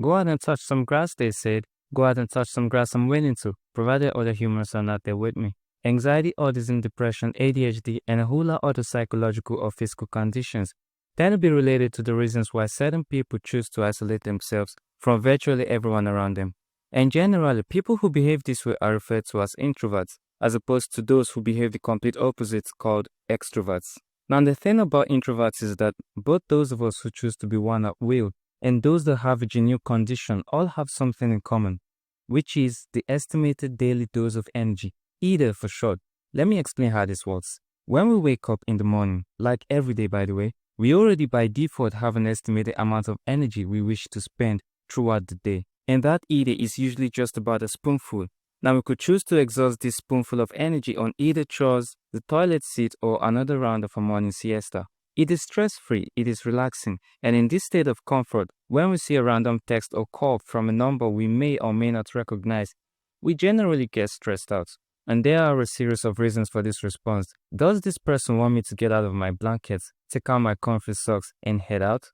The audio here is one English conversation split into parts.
Go out and touch some grass, they said. Go out and touch some grass, I'm willing to, provided other humans are not there with me. Anxiety, autism, depression, ADHD, and a whole lot other psychological or physical conditions tend to be related to the reasons why certain people choose to isolate themselves from virtually everyone around them. And generally, people who behave this way are referred to as introverts, as opposed to those who behave the complete opposite called extroverts. Now, the thing about introverts is that both those of us who choose to be one at will and those that have a genuine condition all have something in common, which is the estimated daily dose of energy, either for short. Let me explain how this works. When we wake up in the morning, like every day by the way, we already by default have an estimated amount of energy we wish to spend throughout the day. And that either is usually just about a spoonful. Now we could choose to exhaust this spoonful of energy on either chores, the toilet seat, or another round of a morning siesta. It is stress-free, it is relaxing, and in this state of comfort, when we see a random text or call from a number we may or may not recognize, we generally get stressed out. And there are a series of reasons for this response. Does this person want me to get out of my blankets, take out my comfy socks, and head out?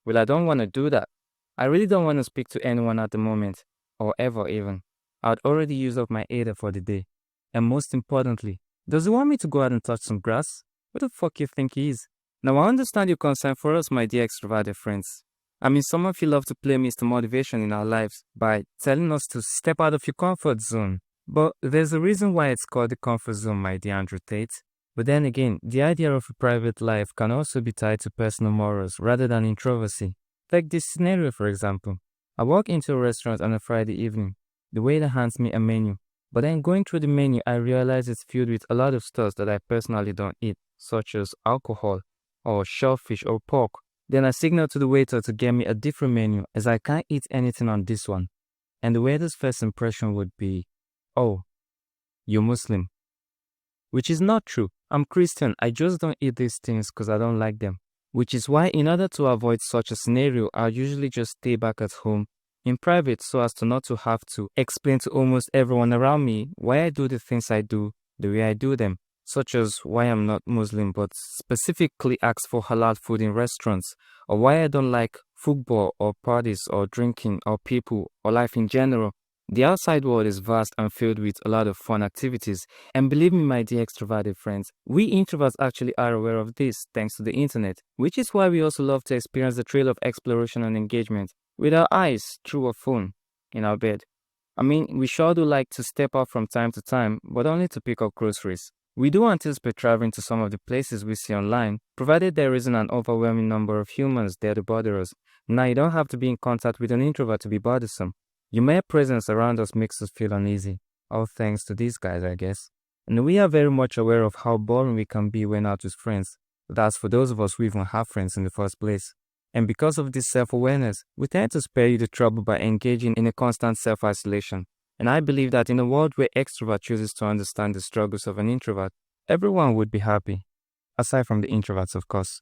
Well, I don't want to do that. I really don't want to speak to anyone at the moment, or ever even. I'd already used up my ADA for the day. And most importantly, does he want me to go out and touch some grass? What the fuck you think he is? Now I understand your concern for us, my dear extroverted friends. I mean, some of you love to play Mr. Motivation in our lives by telling us to step out of your comfort zone. But there's a reason why it's called the comfort zone, my dear Andrew Tate. But then again, the idea of a private life can also be tied to personal morals rather than introversy. Take this scenario, for example. I walk into a restaurant on a Friday evening. The waiter hands me a menu. But then going through the menu, I realize it's filled with a lot of stuff that I personally don't eat, such as alcohol, or shellfish, or pork. Then I signal to the waiter to get me a different menu, as I can't eat anything on this one. And the waiter's first impression would be, "Oh, you're Muslim." Which is not true. I'm Christian, I just don't eat these things because I don't like them. Which is why, in order to avoid such a scenario, I usually just stay back at home in private so as to not to have to explain to almost everyone around me why I do the things I do the way I do them, such as why I'm not Muslim but specifically ask for halal food in restaurants, or why I don't like football or parties or drinking or people or life in general. The outside world is vast and filled with a lot of fun activities, and believe me, my dear extroverted friends, we introverts actually are aware of this thanks to the internet, which is why we also love to experience the thrill of exploration and engagement with our eyes through a phone in our bed. I mean, we sure do like to step out from time to time, but only to pick up groceries. We do anticipate traveling to some of the places we see online, provided there isn't an overwhelming number of humans there to bother us. Now, you don't have to be in contact with an introvert to be bothersome. Your mere presence around us makes us feel uneasy, all thanks to these guys, I guess. And we are very much aware of how boring we can be when out with friends. That's for those of us who even have friends in the first place. And because of this self-awareness, we tend to spare you the trouble by engaging in a constant self-isolation. And I believe that in a world where extrovert chooses to understand the struggles of an introvert, everyone would be happy. Aside from the introverts, of course.